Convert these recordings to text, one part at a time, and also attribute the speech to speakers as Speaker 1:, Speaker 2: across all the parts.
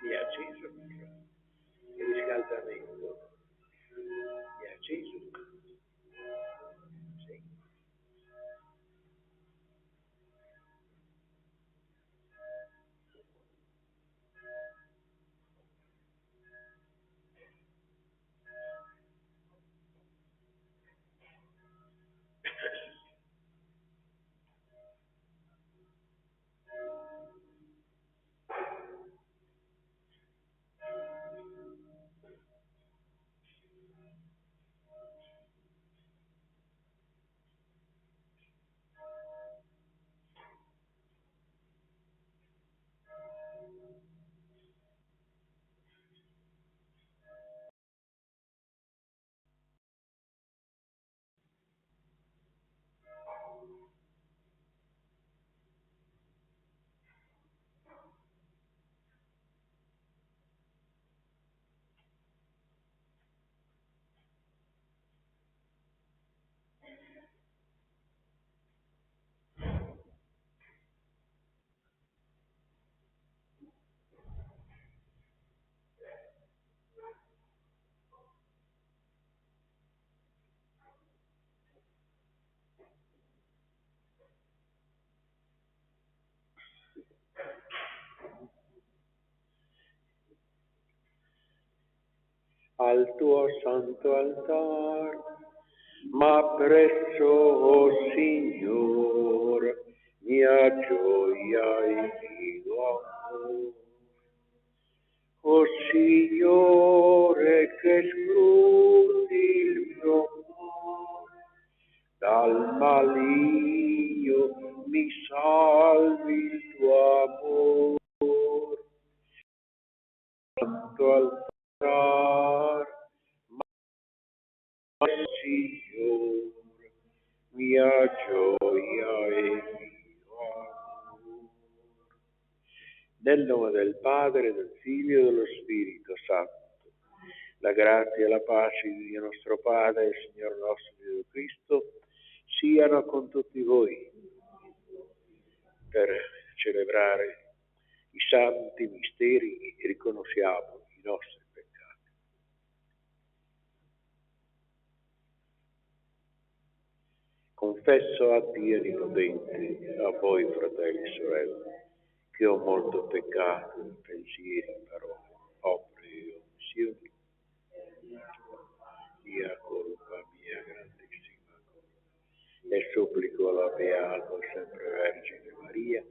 Speaker 1: Mi ha acceso il riscaldamento. Mi ha acceso. Sì. Al tuo santo altar, ma presso, oh Signor, mia gioia e mio amor. Oh Signore, che scrudi il mio cuore, dal maligno mi salvi il tuo amor. Santo altar, ma Signore, mia gioia e mio amor. Nel nome del Padre, del Figlio e dello Spirito Santo, la grazia e la pace di Dio nostro Padre e Signore nostro Gesù Cristo siano con tutti voi per celebrare i santi misteri e riconosciamo i nostri peccati. Confesso a Dio Onnipotente, a voi fratelli e sorelle, che ho molto peccato in pensieri, parole, opere e omissioni, mia colpa, mia grandissima colpa. E supplico la Beata sempre Vergine Maria,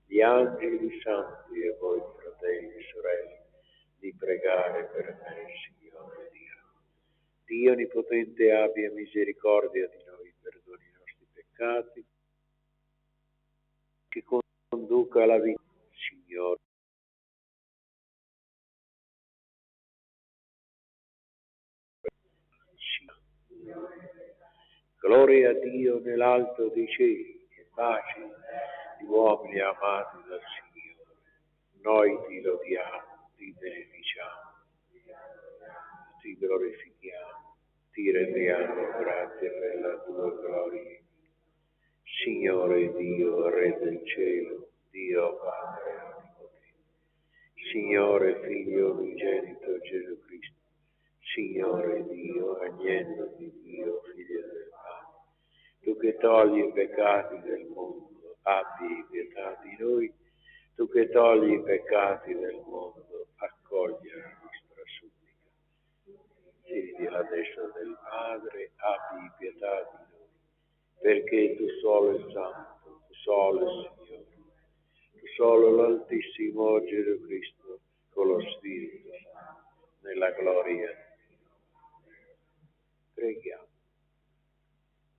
Speaker 1: gli angeli santi e voi fratelli e sorelle, di pregare per me, Signore Dio. Dio Onnipotente abbia misericordia di noi, perdoni i nostri peccati, che conduca alla vita, Signore. Gloria a Dio nell'alto dei cieli e pace agli uomini amati dal Signore. Noi ti lodiamo, ti benediciamo, ti glorifichiamo, ti rendiamo grazie per la tua gloria. Signore Dio, Re del cielo, Dio Padre Onnipotente, Signore Figlio unigenito Gesù Cristo, Signore Dio, Agnello di Dio, Figlio del Padre, tu che togli i peccati del mondo, abbi pietà di noi, tu che togli i peccati del mondo, accogli la nostra supplica. Siedi alla destra del Padre, abbi pietà di noi, perché tu solo il Santo, tu solo il Signore, tu solo l'Altissimo Gesù Cristo, con lo Spirito Santo, nella gloria. Preghiamo.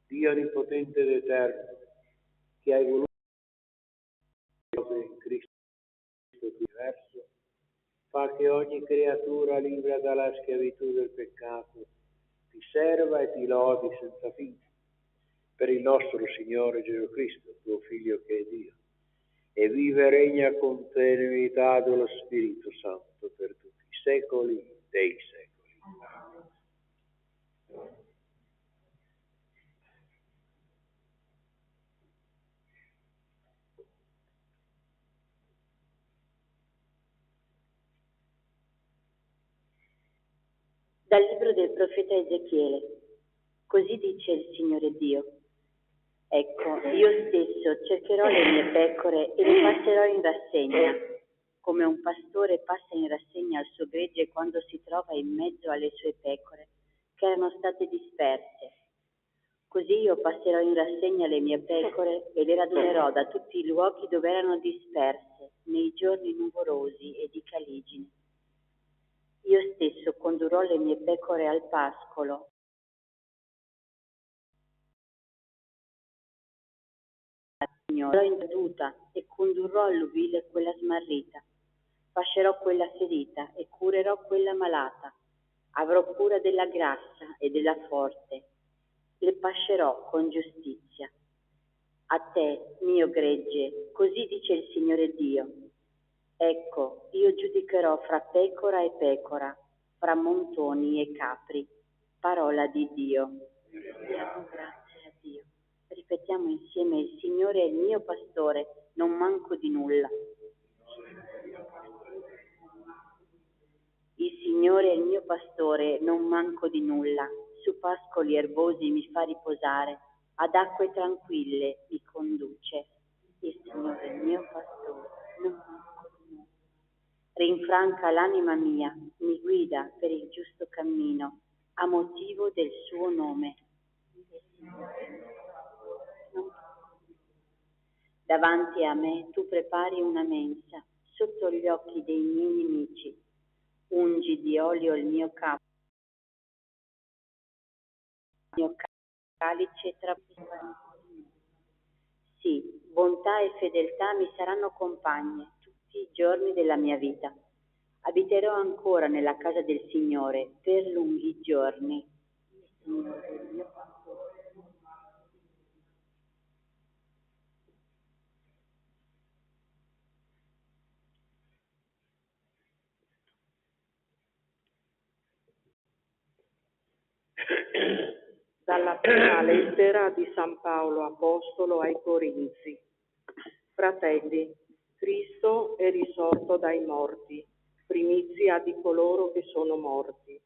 Speaker 1: Dio Onnipotente ed Eterno, che hai voluto in Cristo universo, fa che ogni creatura libera dalla schiavitù del peccato ti serva e ti lodi senza fine, per il nostro Signore Gesù Cristo, tuo Figlio che è Dio, e vive e regna con te nell'unità dello Spirito Santo per tutti i secoli dei secoli. Amen.
Speaker 2: Dal libro del profeta Ezechiele. Così dice il Signore Dio: ecco, io stesso cercherò le mie pecore e le passerò in rassegna, come un pastore passa in rassegna il suo gregge quando si trova in mezzo alle sue pecore, che erano state disperse. Così io passerò in rassegna le mie pecore e le radunerò da tutti i luoghi dove erano disperse, nei giorni nuvolosi e di caligine. Io stesso condurrò le mie pecore al pascolo. Sarò introduta e condurrò all'uvile quella smarrita. Fascerò quella ferita e curerò quella malata. Avrò cura della grassa e della forte. Le pascerò con giustizia. A te, mio gregge, così dice il Signore Dio. Ecco, io giudicherò fra pecora e pecora, fra montoni e capri. Parola di Dio. Diamo grazie a Dio. Ripetiamo insieme: il Signore è il mio pastore, non manco di nulla. Il Signore è il mio pastore, non manco di nulla. Su pascoli erbosi mi fa riposare, ad acque tranquille mi conduce. Il Signore è il mio pastore, non manco di nulla. Rinfranca l'anima mia, mi guida per il giusto cammino, a motivo del suo nome. Davanti a me tu prepari una mensa, sotto gli occhi dei miei nemici. Ungi di olio il mio capo, il mio calice trabocca. Sì, bontà e fedeltà mi saranno compagne tutti i giorni della mia vita. Abiterò ancora nella casa del Signore per lunghi giorni.
Speaker 3: Dalla prima lettera di San Paolo Apostolo ai Corinzi. Fratelli, Cristo è risorto dai morti, primizia di coloro che sono morti,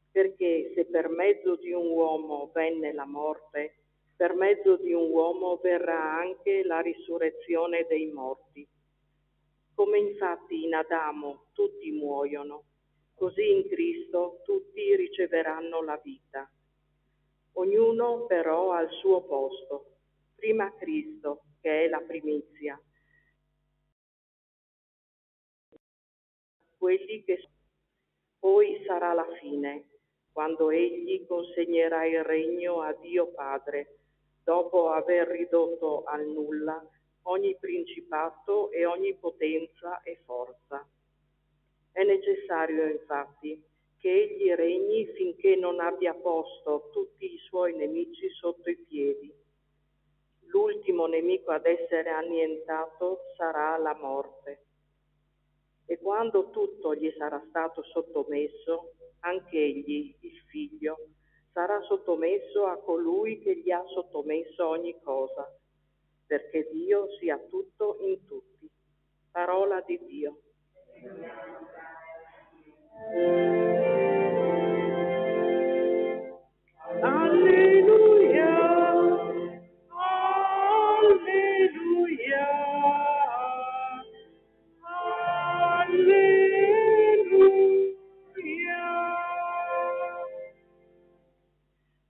Speaker 3: perché se per mezzo di un uomo venne la morte, per mezzo di un uomo verrà anche la risurrezione dei morti. Come infatti in Adamo tutti muoiono, così in Cristo tutti riceveranno la vita. Ognuno però al suo posto, prima Cristo, che è la primizia, quelli che poi sarà la fine, quando egli consegnerà il regno a Dio Padre, dopo aver ridotto al nulla ogni principato e ogni potenza e forza. È necessario infatti che egli regni finché non abbia posto tutti i suoi nemici sotto i piedi. L'ultimo nemico ad essere annientato sarà la morte. E quando tutto gli sarà stato sottomesso, anche egli, il Figlio, sarà sottomesso a colui che gli ha sottomesso ogni cosa, perché Dio sia tutto in tutti. Parola di Dio. Alleluia, alleluia, alleluia.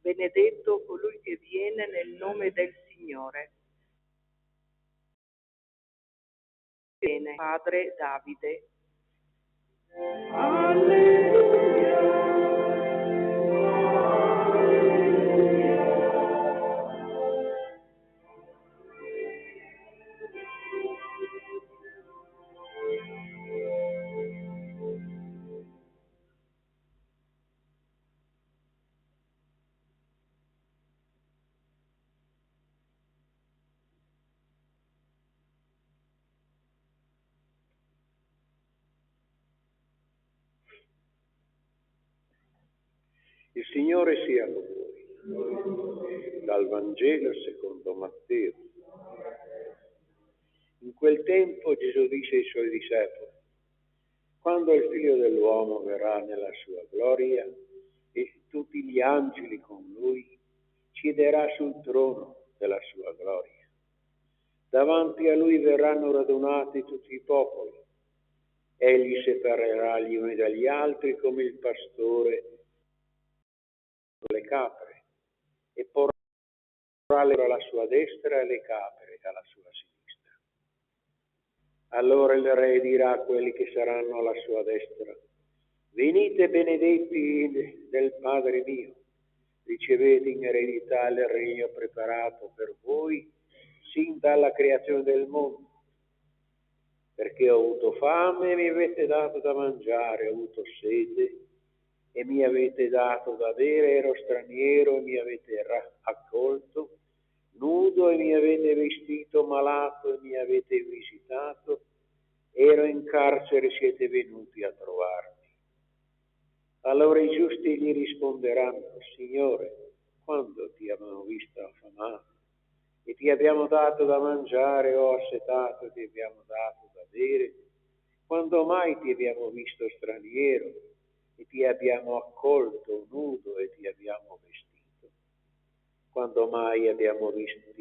Speaker 3: Benedetto colui che viene nel nome del Signore. Viene Padre Davide. Alleluia.
Speaker 1: Signore sia con voi. Dal Vangelo secondo Matteo. In quel tempo Gesù disse ai suoi discepoli: quando il Figlio dell'uomo verrà nella sua gloria e tutti gli angeli con lui, siederà sul trono della sua gloria. Davanti a lui verranno radunati tutti i popoli. Egli separerà gli uni dagli altri come il pastore le capre e porrà alla sua destra e le capre alla sua sinistra. Allora il re dirà a quelli che saranno alla sua destra: venite benedetti del Padre mio, ricevete in eredità il regno preparato per voi sin dalla creazione del mondo. Perché ho avuto fame e mi avete dato da mangiare, ho avuto sete e mi avete dato da bere, ero straniero e mi avete accolto, nudo e mi avete vestito, malato e mi avete visitato, ero in carcere e siete venuti a trovarmi. Allora i giusti gli risponderanno: Signore, quando ti abbiamo visto affamato e ti abbiamo dato da mangiare, o assetato e ti abbiamo dato da bere? Quando mai ti abbiamo visto straniero e ti abbiamo accolto, nudo e ti abbiamo vestito? Quando mai ti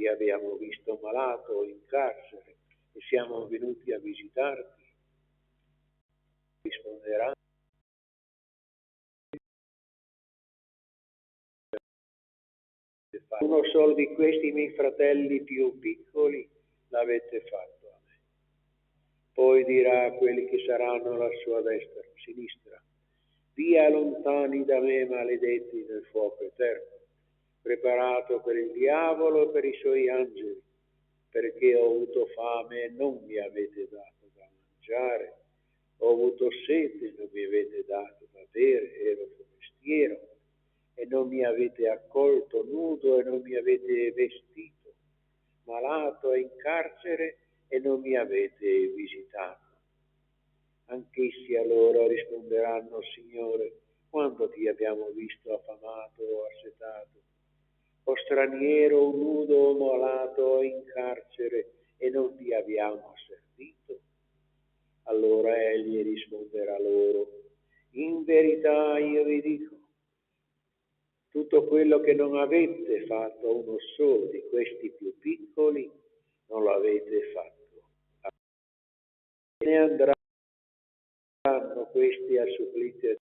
Speaker 1: abbiamo visto malato o in carcere e siamo venuti a visitarti? Risponderanno: uno solo di questi miei fratelli più piccoli l'avete fatto a me. Poi dirà a quelli che saranno alla sua destra, sinistra: via lontani da me, maledetti, nel fuoco eterno, preparato per il diavolo e per i suoi angeli, perché ho avuto fame e non mi avete dato da mangiare, ho avuto sete e non mi avete dato da bere, ero forestiero e non mi avete accolto, nudo e non mi avete vestito, malato e in carcere e non mi avete visitato. Anch'essi allora risponderanno: Signore, quando ti abbiamo visto affamato o assetato, o straniero o nudo o malato o in carcere e non ti abbiamo servito? Allora egli risponderà loro: in verità io vi dico, tutto quello che non avete fatto a uno solo di questi più piccoli, non lo avete fatto. Ne andranno questi al supplizio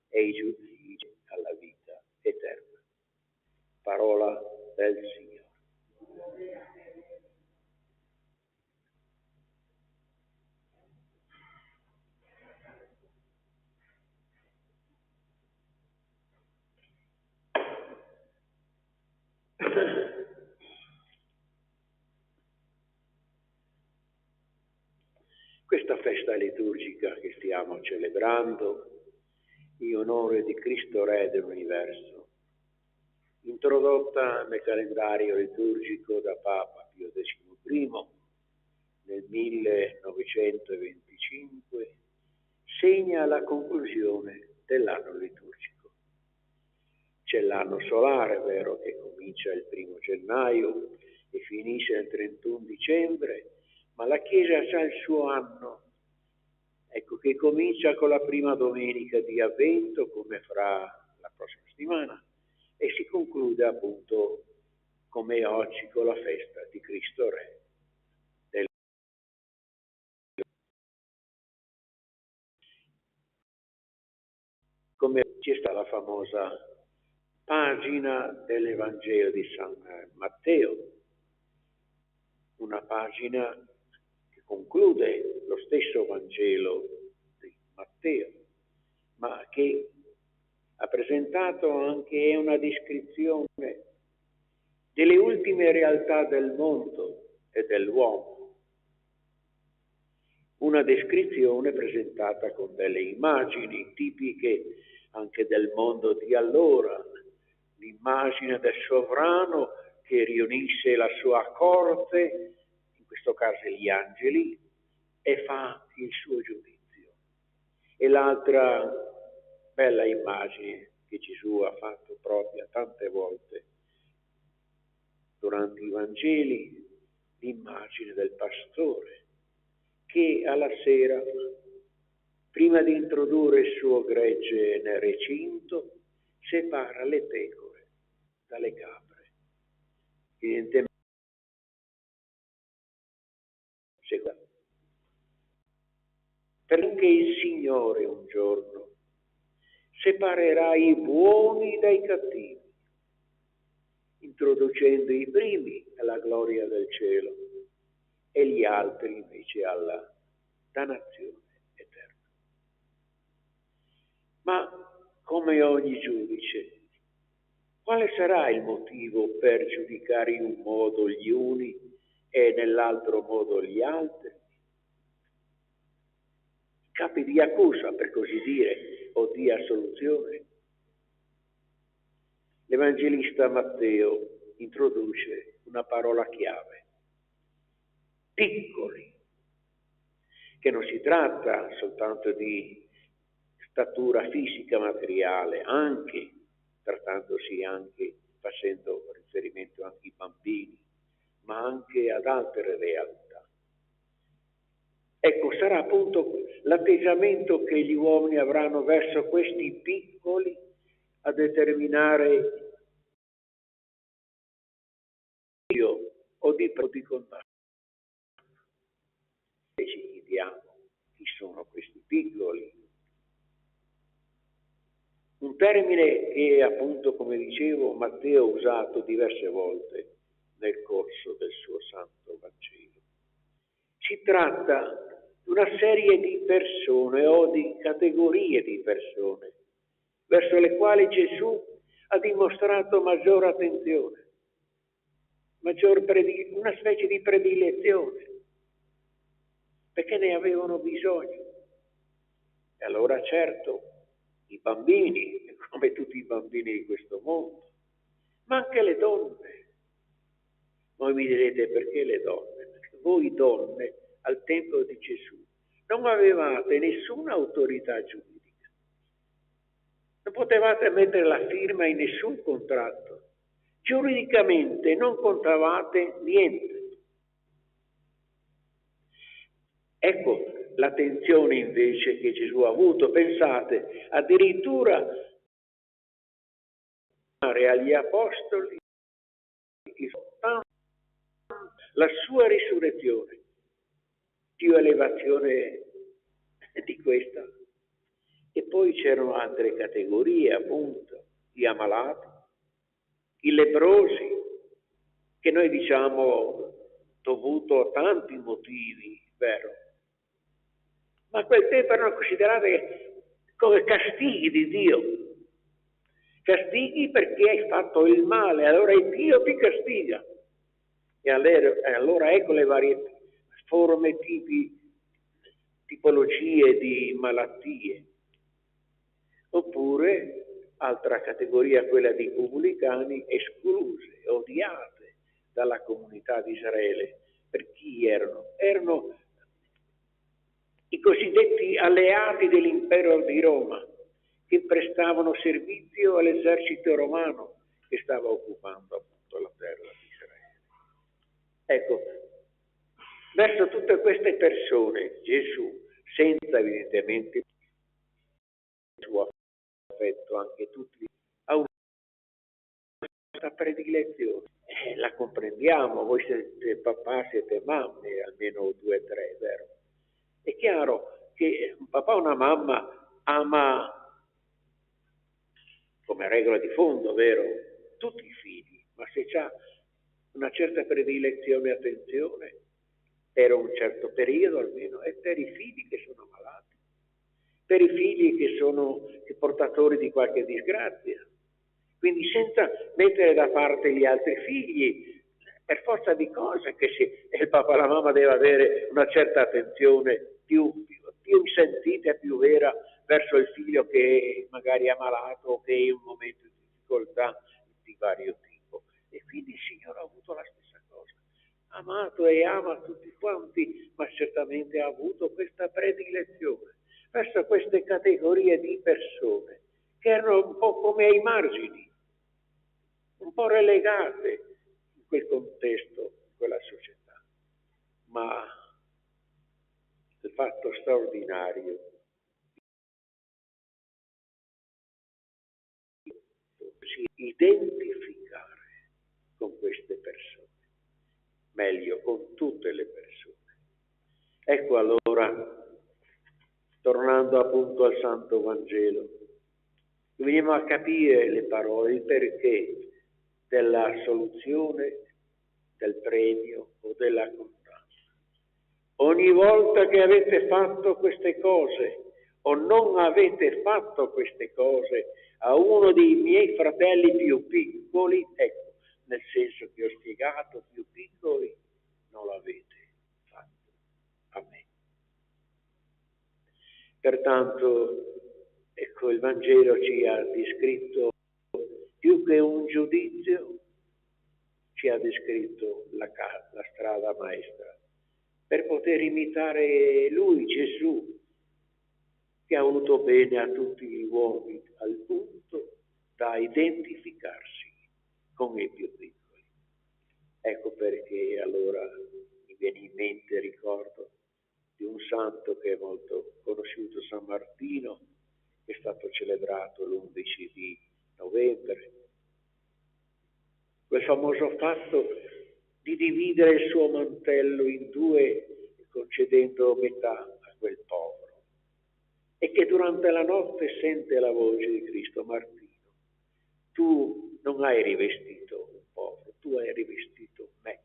Speaker 1: e i giudici alla vita eterna. Parola del Signore. Questa festa liturgica che stiamo celebrando in onore di Cristo Re dell'Universo, introdotta nel calendario liturgico da Papa Pio XI nel 1925, segna la conclusione dell'anno liturgico. C'è l'anno solare, vero, che comincia il 1 gennaio e finisce il 31 dicembre, ma la Chiesa ha il suo anno, ecco, che comincia con la prima domenica di Avvento, come fra la prossima settimana, e si conclude appunto come oggi con la festa di Cristo Re. Come c'è stata la famosa pagina dell'Evangelo di San Matteo, una pagina che conclude lo stesso Vangelo di Matteo, ma che ha presentato anche una descrizione delle ultime realtà del mondo e dell'uomo. Una descrizione presentata con delle immagini tipiche anche del mondo di allora, l'immagine del sovrano che riunisce la sua corte, in questo caso gli angeli, e fa il suo giudizio. E l'altra bella immagine che Gesù ha fatto propria tante volte durante i Vangeli, l'immagine del pastore che alla sera, prima di introdurre il suo gregge nel recinto, separa le pecore dalle capre. Evidentemente perché il Signore un giorno separerà i buoni dai cattivi, introducendo i primi alla gloria del cielo e gli altri invece alla dannazione eterna. Ma come ogni giudice, quale sarà il motivo per giudicare in un modo gli uni e nell'altro modo gli altri? Capi di accusa, per così dire, o di assoluzione. L'Evangelista Matteo introduce una parola chiave: piccoli, che non si tratta soltanto di statura fisica materiale, anche trattandosi anche, facendo riferimento anche ai bambini, ma anche ad altre realtà. Ecco, sarà appunto l'atteggiamento che gli uomini avranno verso questi piccoli a determinare Dio o di condanna. E ci chiediamo chi sono questi piccoli. Un termine che appunto, come dicevo, Matteo ha usato diverse volte nel corso del suo Santo Vangelo. Si tratta di una serie di persone o di categorie di persone verso le quali Gesù ha dimostrato maggiore attenzione, una specie di predilezione, perché ne avevano bisogno. E allora certo, i bambini, come tutti i bambini di questo mondo, ma anche le donne. Voi mi direte perché le donne? Perché voi donne al tempo di Gesù non avevate nessuna autorità giuridica, non potevate mettere la firma in nessun contratto, giuridicamente non contavate niente. Ecco l'attenzione invece che Gesù ha avuto, pensate, addirittura agli apostoli la sua risurrezione, più elevazione di questa. E poi c'erano altre categorie, appunto, gli ammalati, i leprosi, che noi diciamo dovuto a tanti motivi, vero? Ma a quel tempo erano considerate come castighi di Dio. Castighi perché hai fatto il male, allora Dio ti castiga. E allora ecco le varie forme, tipologie di malattie. Oppure, altra categoria, quella dei pubblicani, escluse, odiate dalla comunità di Israele. Per chi erano? Erano i cosiddetti alleati dell'impero di Roma, che prestavano servizio all'esercito romano che stava occupando appunto la terra di Israele. Ecco, verso tutte queste persone Gesù, senza evidentemente il suo affetto, anche tutti, ha una predilezione. La comprendiamo, voi siete papà, siete mamme, almeno 2 o 3, vero? È chiaro che un papà o una mamma ama, come regola di fondo, vero, tutti i figli, ma se c'ha una certa predilezione e attenzione per un certo periodo almeno, è per i figli che sono malati, per i figli che sono portatori di qualche disgrazia. Quindi senza mettere da parte gli altri figli, per forza di cose che il papà e la mamma deve avere una certa attenzione più sentita e più vera verso il figlio che magari è malato o che è in un momento di difficoltà di vario tipo. E quindi il Signore ha avuto la stessa cosa. Amato e ama tutti quanti, ma certamente ha avuto questa predilezione verso queste categorie di persone che erano un po' come ai margini, un po' relegate in quel contesto, in quella società. Ma il fatto straordinario si identificare con queste persone, meglio con tutte le persone. Ecco allora, tornando appunto al Santo Vangelo, veniamo a capire le parole, il perché della soluzione, del premio o della condanna. Ogni volta che avete fatto queste cose o non avete fatto queste cose a uno dei miei fratelli più piccoli, ecco, nel senso che ho spiegato, più piccoli, non l'avete fatto a me. Pertanto, ecco, il Vangelo ci ha descritto più che un giudizio, ci ha descritto la strada maestra per poter imitare Lui, Gesù, che ha voluto bene a tutti gli uomini al punto da identificarsi con i più piccoli. Ecco perché allora mi viene in mente, ricordo, di un santo che è molto conosciuto, San Martino, che è stato celebrato l'11 di novembre. Quel famoso fatto di dividere il suo mantello in due, concedendo metà a quel povero. E che durante la notte sente la voce di Cristo: Martino, tu non hai rivestito un povero, tu hai rivestito me.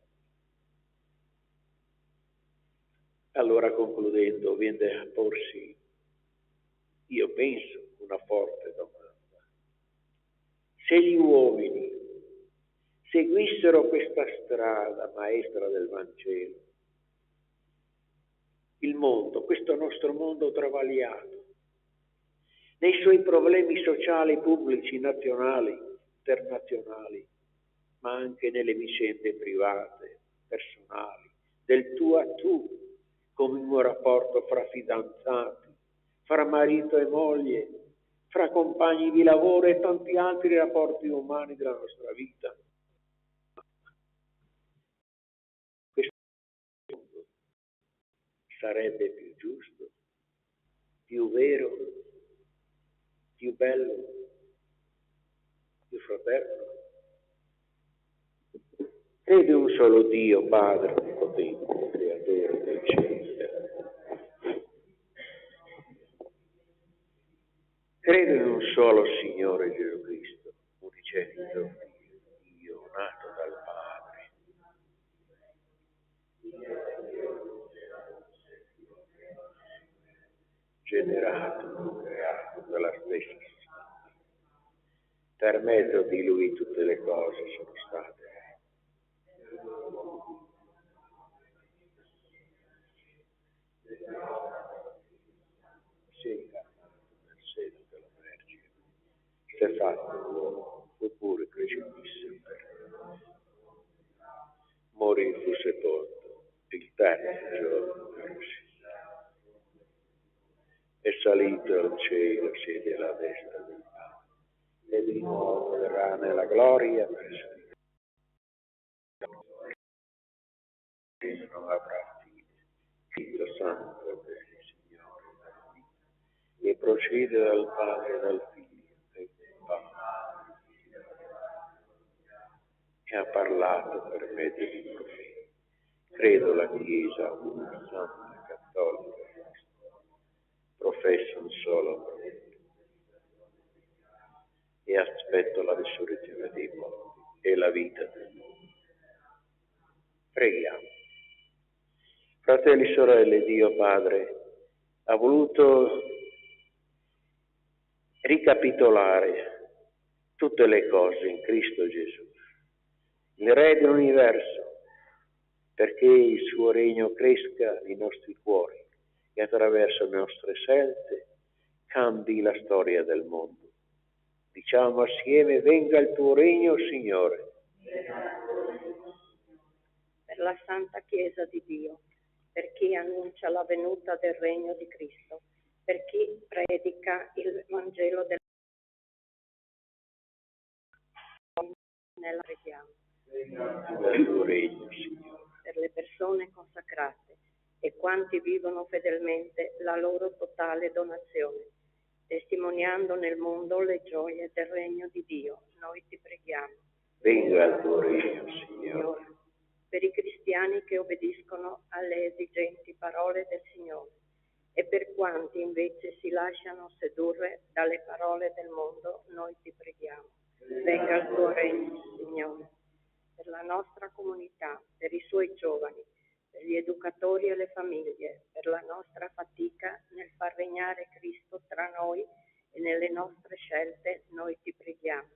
Speaker 1: Allora, concludendo, viene a porsi, io penso, una forte domanda. Se gli uomini seguissero questa strada maestra del Vangelo, il mondo, questo nostro mondo travagliato, nei suoi problemi sociali, pubblici, nazionali, internazionali, ma anche nelle vicende private, personali, del tu a tu, come un rapporto fra fidanzati, fra marito e moglie, fra compagni di lavoro e tanti altri rapporti umani della nostra vita. Questo mondo sarebbe più giusto, più vero, più bello, più fraterno. Crede un solo Dio, Padre Onnipotente, Creatore del cielo e della terra. Credo in un solo Signore Gesù Cristo, unigenito Dio, nato dal Padre, generato, creato dalla stessa Santa. Per mezzo di Lui tutte le cose sono state. Si è incarnato nel seno della Vergine, si è fatto uomo, fu pure crocifisso per noi. Morì, fu sepolto, il terzo giorno risuscitò. È salito al cielo, siede alla destra del Padre, e di nuovo verrà nella gloria per servire. Non avrà fine. Figlio Santo del Signore, e procede dal Padre e dal Figlio e del Padre, che ha parlato per mezzo di profeti. Credo la Chiesa, una santa, cattolica, professo un solo profeta e aspetto la risurrezione dei morti e la vita del mondo. Preghiamo. Fratelli e sorelle, Dio Padre ha voluto ricapitolare tutte le cose in Cristo Gesù, il Re dell'universo, perché il suo regno cresca nei nostri cuori e attraverso le nostre scelte cambi la storia del mondo. Diciamo assieme: venga il tuo regno, Signore.
Speaker 3: Per la Santa Chiesa di Dio, per chi annuncia la venuta del regno di Cristo, per chi predica il Vangelo del
Speaker 2: nella preghiamo.
Speaker 1: Venga il tuo regno, Signore.
Speaker 2: Per le persone consacrate e quanti vivono fedelmente la loro totale donazione, testimoniando nel mondo le gioie del regno di Dio, noi ti preghiamo.
Speaker 1: Venga il tuo regno, Signore.
Speaker 2: Per i cristiani che obbediscono alle esigenti parole del Signore e per quanti invece si lasciano sedurre dalle parole del mondo, noi ti preghiamo. Venga il tuo regno, Signore. Per la nostra comunità, per i suoi giovani, per gli educatori e le famiglie, per la nostra fatica nel far regnare Cristo tra noi e nelle nostre scelte, noi ti preghiamo.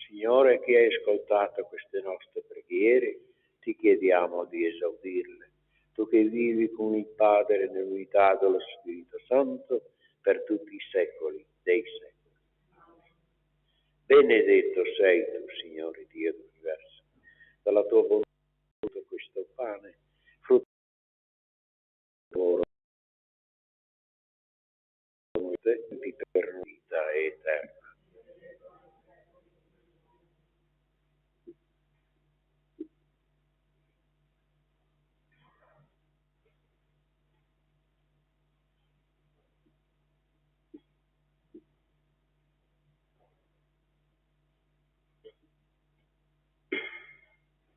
Speaker 1: Signore, che hai ascoltato queste nostre preghiere, ti chiediamo di esaudirle. Tu che vivi con il Padre nell'unità dello Spirito Santo per tutti i secoli dei secoli. Benedetto sei tu, Signore Dio dell'universo, dalla tua bontà questo pane, frutto del lavoro per noi vita eterna.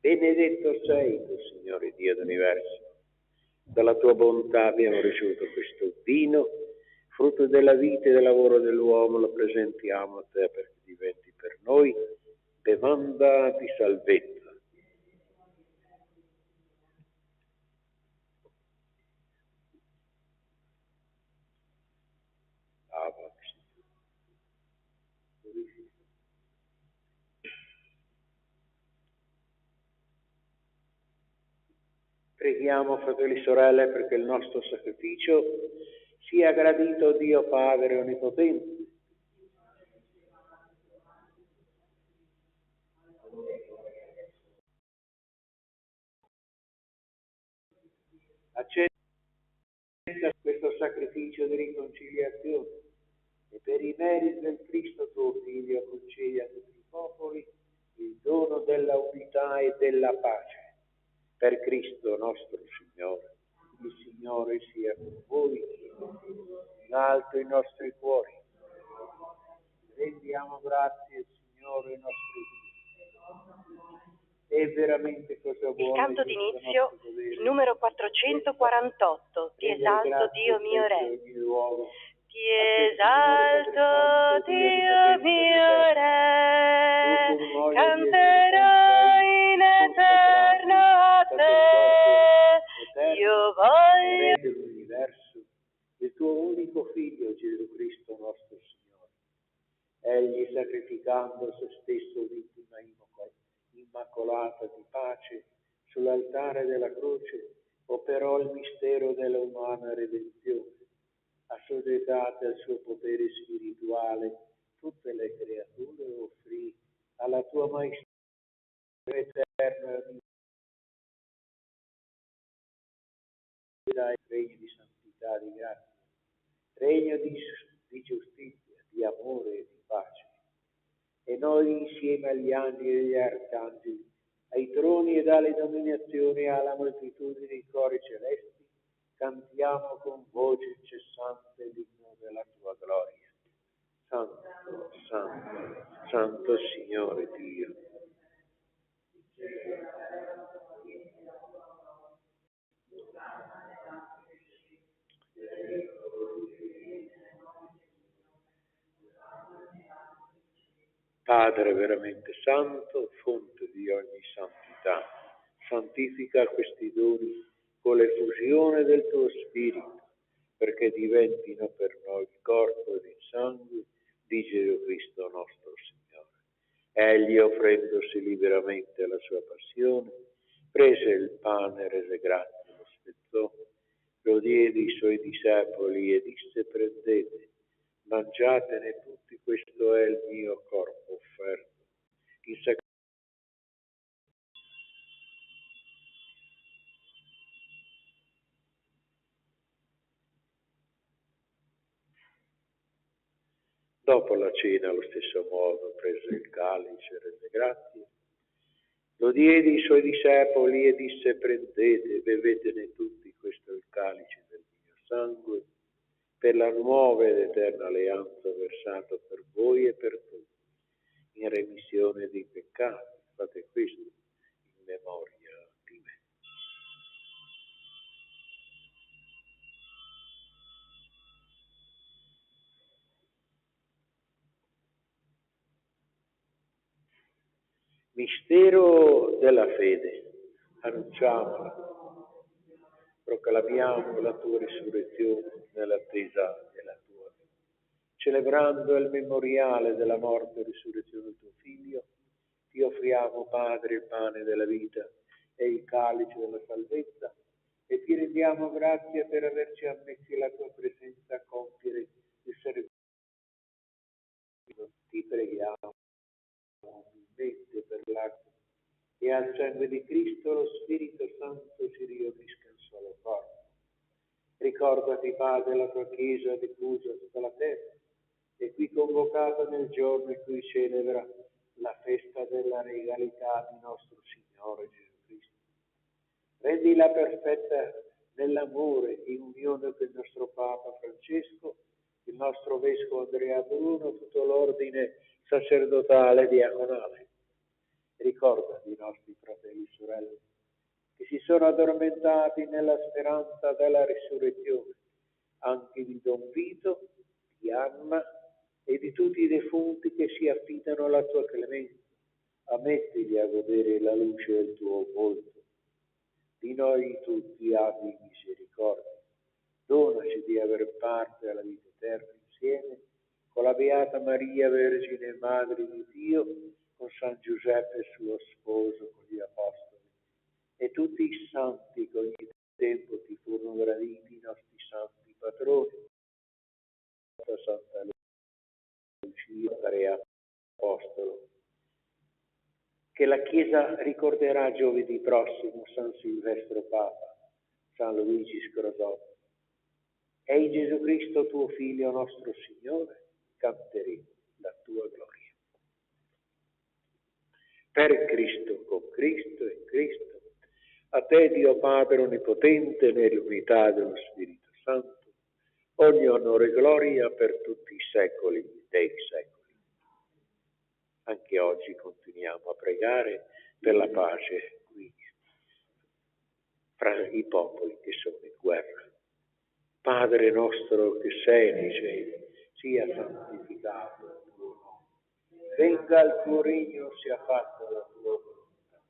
Speaker 1: Benedetto sei tu, Signore Dio dell'universo. Dalla tua bontà abbiamo ricevuto questo vino, frutto della vita e del lavoro dell'uomo, lo presentiamo a te perché diventi per noi bevanda di salvezza. Preghiamo, fratelli e sorelle, perché il nostro sacrificio sia gradito a Dio Padre Onnipotente. Accetta questo sacrificio di riconciliazione e per i meriti del Cristo tuo Figlio concedi a tutti i popoli il dono della unità e della pace. Per Cristo nostro Signore. Il Signore sia con voi, in alto i nostri cuori. Rendiamo grazie al Signore nostro Dio. È veramente cosa buona.
Speaker 2: Il canto d'inizio, il numero 448, Ti esalto Dio mio Re. Ti esalto Dio mio Re, canterò in eterno a te, io voglio.
Speaker 1: Dell'universo, il tuo unico Figlio Gesù Cristo nostro Signore. Egli sacrificando se stesso vittima immacolata di pace sull'altare della croce operò il mistero della umana redenzione, assoggettate al suo potere spirituale tutte le creature offrì alla tua maestà eterna regno di santità, di grazia, regno di giustizia, di amore e di pace. E noi insieme agli angeli e agli arcangeli, ai troni ed alle dominazioni e alla moltitudine dei cori celesti, cantiamo con voce incessante l'inno della tua gloria. Santo, Santo, Santo Signore Dio. Padre veramente santo, fonte di ogni santità, santifica questi doni con l'effusione del tuo Spirito, perché diventino per noi il corpo ed il sangue di Gesù Cristo nostro Signore. Egli, offrendosi liberamente alla sua passione, prese il pane, rese grazie, lo spezzò, lo diede ai suoi discepoli e disse: prendete, mangiatene tutti, questo è il mio corpo offerto in sacrificio. Dopo la cena, allo stesso modo, prese il calice, rese grazie, lo diede ai suoi discepoli e disse: prendete, bevetene tutti, questo è il calice del mio sangue, per la nuova ed eterna alleanza versato per voi e per tutti, in remissione dei peccati. Fate questo in memoria di me. Mistero della fede. Annunciamola, proclamiamo la tua risurrezione nell'attesa della tua vita. Celebrando il memoriale della morte e risurrezione del tuo Figlio, ti offriamo, Padre, il pane della vita e il calice della salvezza, e ti rendiamo grazie per averci ammessi la tua presenza a compiere il servizio. Ti preghiamo umilmente per l'acqua e al sangue di Cristo lo Spirito Santo si riunisca in solo corpo. Ricordati, Padre, la tua Chiesa diffusa tutta la terra e qui convocata nel giorno in cui celebra la festa della regalità di nostro Signore Gesù Cristo. Rendila perfetta nell'amore, in unione con il nostro Papa Francesco, il nostro Vescovo Andrea Bruno, tutto l'ordine sacerdotale e diaconale. Ricorda i nostri fratelli e sorelle che si sono addormentati nella speranza della risurrezione, anche di Don Vito, di Anna e di tutti i defunti che si affidano alla tua clemenza. Ammettili a godere la luce del tuo volto. Di noi tutti abbi misericordia. Donaci di aver parte alla vita eterna insieme con la Beata Maria, Vergine e Madre di Dio, con San Giuseppe suo sposo, con gli Apostoli, e tutti i santi che ogni tempo ti furono graditi, i nostri santi patroni, Santa Lucia, Maria Apostolo, che la Chiesa ricorderà giovedì prossimo San Silvestro Papa, San Luigi Scrosotto. E in Gesù Cristo, tuo Figlio, nostro Signore, canteremo la tua gloria. Per Cristo, con Cristo e in Cristo, a te, Dio Padre Onnipotente, nell'unità dello Spirito Santo, ogni onore e gloria per tutti i secoli dei secoli. Anche oggi continuiamo a pregare per la pace qui, fra i popoli che sono in guerra. Padre nostro che sei nei cieli, sia santificato il tuo nome. Venga il tuo regno, sia fatta la tua volontà,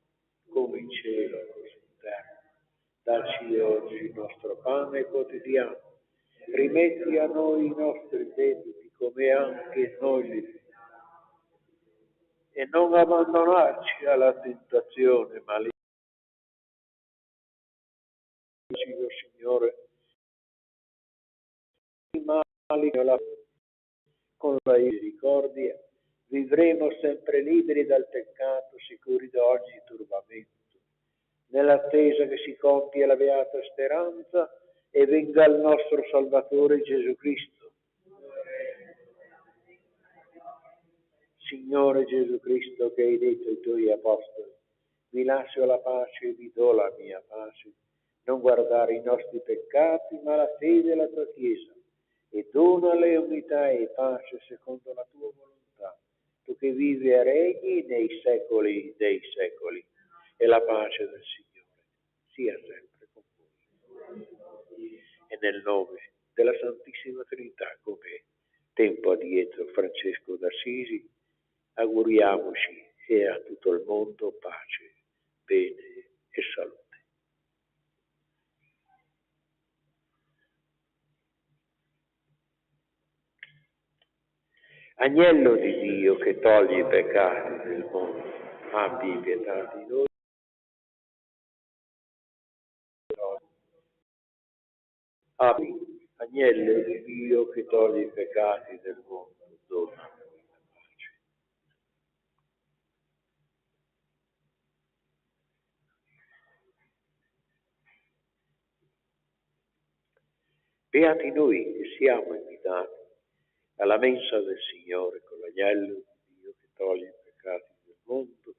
Speaker 1: come in cielo così in terra. Dacci oggi il nostro pane quotidiano. Rimetti a noi i nostri debiti, come anche noi li paghiamo. E non abbandonarci alla tentazione, ma liberaci, Signore, mali con la misericordia, vivremo sempre liberi dal peccato, sicuri da ogni turbamento, nell'attesa che si compia la beata speranza e venga il nostro Salvatore Gesù Cristo. Signore Gesù Cristo, che hai detto ai tuoi apostoli: vi lascio la pace e vi do la mia pace, non guardare i nostri peccati, ma la fede della tua Chiesa, e donale unità e pace secondo la tua volontà, tu che vivi e regni nei secoli dei secoli, e la pace del Signore sia sempre con voi. E nel nome della Santissima Trinità, come tempo addietro Francesco d'Assisi, auguriamoci e a tutto il mondo pace, bene e salute. Agnello di Dio che toglie i peccati del mondo, abbi pietà di noi. Agnello di Dio che toglie i peccati del mondo, dona la pace. Beati noi che siamo invitati alla mensa del Signore con l'agnello di Dio che toglie i peccati del mondo.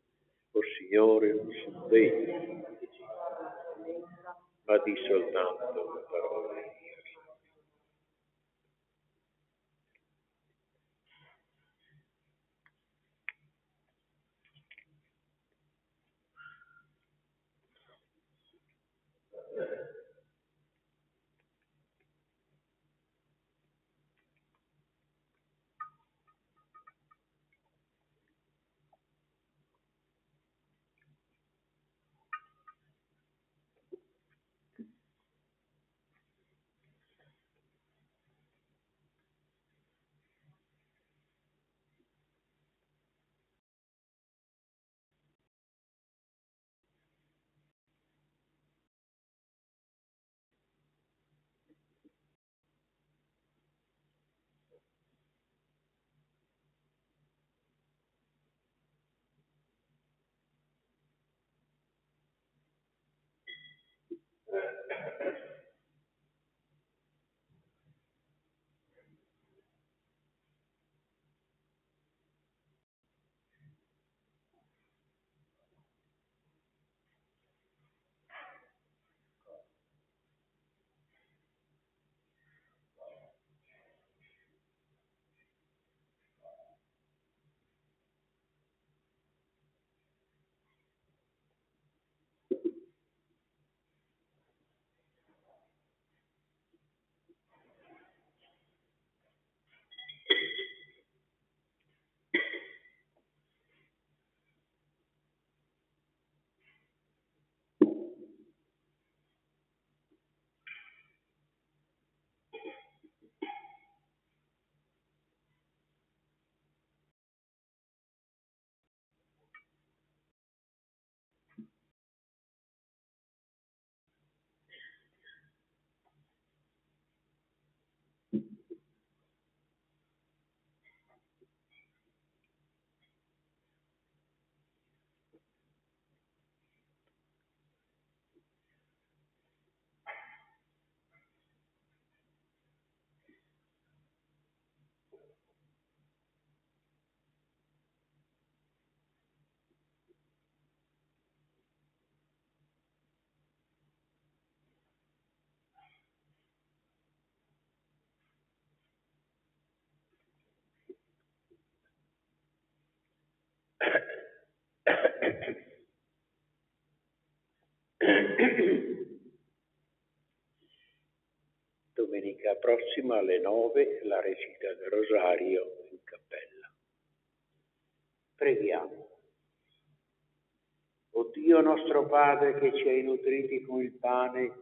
Speaker 1: O Signore, non sono degno, ma di soltanto una parola e io sono. Domenica prossima alle 9 la recita del Rosario in cappella. Preghiamo. O Dio nostro Padre, che ci hai nutriti con il pane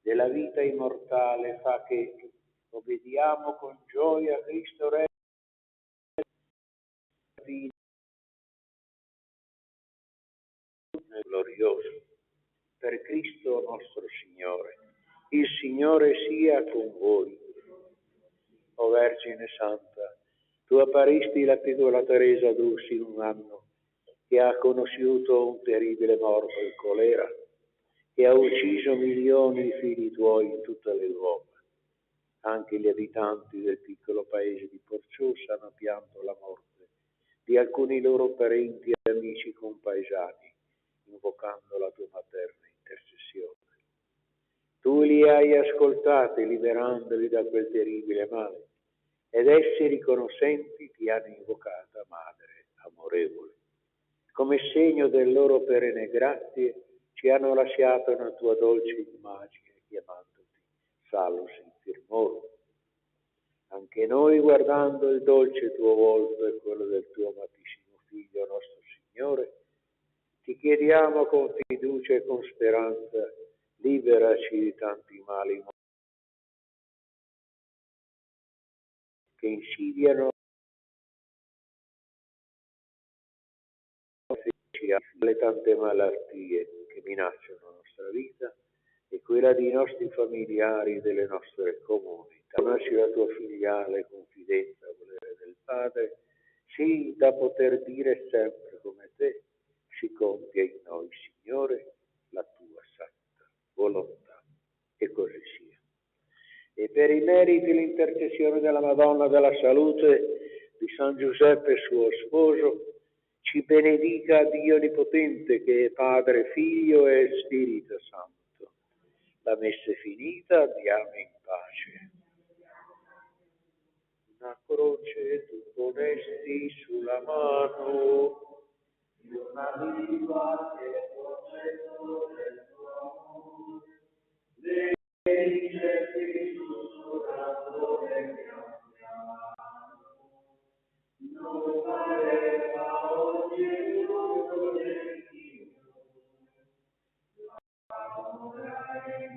Speaker 1: della vita immortale, fa che obbediamo con gioia a Cristo Re glorioso. Per Cristo nostro Signore. Il Signore sia con voi. O Vergine Santa, tu apparisti la piccola Teresa d'Ursi in un anno che ha conosciuto un terribile morbo, il colera, che ha ucciso milioni di figli tuoi in tutta l'Europa. Anche gli abitanti del piccolo paese di Porciusa hanno pianto la morte di alcuni loro parenti e amici compaesani, invocando la tua materna intercessione. Tu li hai ascoltati, liberandoli da quel terribile male, ed essi riconoscenti ti hanno invocata Madre amorevole. Come segno delle loro perenne grazie, ci hanno lasciato una tua dolce immagine, chiamandoti Salus Infirmorum. Anche noi, guardando il dolce tuo volto e quello del tuo amatissimo Figlio, nostro Signore, ti chiediamo con fiducia e con speranza, liberaci di tanti mali che insidiano le tante malattie che minacciano la nostra vita e quella dei nostri familiari e delle nostre comunità. Donaci la tua filiale confidenza a volere del Padre, sì da poter dire sempre come te, si compia in noi, Signore, la tua santa volontà. E così sia. e per i meriti e l'intercessione della Madonna della Salute, di San Giuseppe suo sposo, ci benedica Dio Onnipotente, che è Padre, Figlio e Spirito Santo. La messa è finita, andiamo in pace. Una croce tu ponesti sulla mano, una lingua che concetto del tuo amore, dice sussurrando nel mio piano, non pareva oggi l'uomo del Dio, l'amore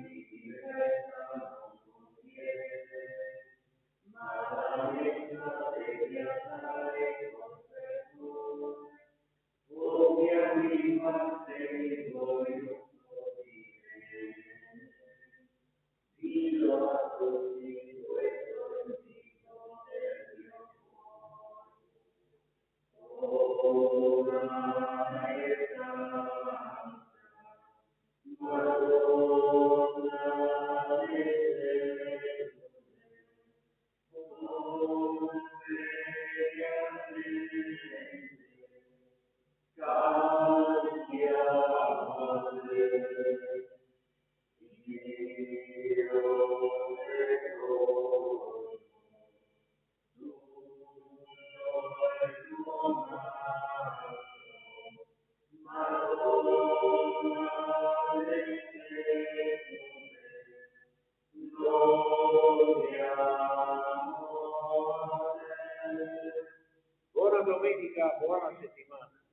Speaker 1: di diretta non conviene, ma la messa devi andare con te tu, come anima sei voglio dire, dillo a tutti questo è il Dio del mio cuore. Oh, maestà, Madonna, buona domenica, buona settimana.